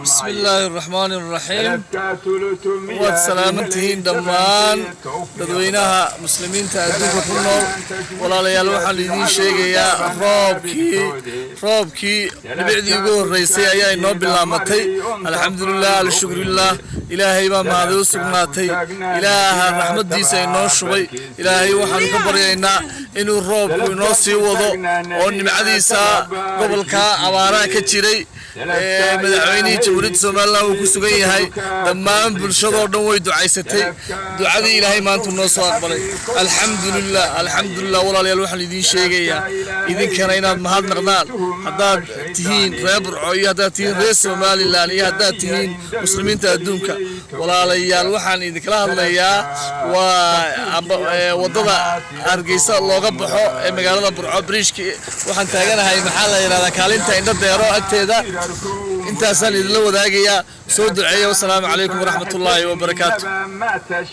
بسم الله الرحمن الرحيم والسلامتين دمان dadweynaha muslimiinta adduunka ku nool walaalayaal waxaan idin sheegayaa roobkii dhibicdii ugu horeysay ayaa inoo bilaamatay alxamdulillah alshukrillah ilaahay baa mahad u sugnaatay ilaaha raxmadiisa inoo shubay ilaahay waxaan ka baryaynaa inuu roobku inoo sii wado oo nimcadiisa gobolka abaaraha ka jiray madaxweynihii jamhuuriyadda Soomaaliland uu ku sugan yahay dhammaan bulshadoo dhan way ducaysatay ducadii ilaahay maanta noo soo aqbalay alxamdulillah walaalayaal waxaan idin sheegayaa idinkana inaad mahad naqdaan haddaad tihiin reer Burco iyo haddaad tihiin reer Soomaaliland iyo haddaad tihiin muslimiinta adduunka walaalayaal waxaan idinkala hadlayaa waa wadada Hargeysa looga baxo ee magaalada Burco bridge waxaan taaganahay maxaa la yiraahdaa kaalinta indha deero agteeda intaasaan idin la wadaagayaa soo duceeyo. Wassalaamu calaykum waraxmatullaahi wabarakaatuh.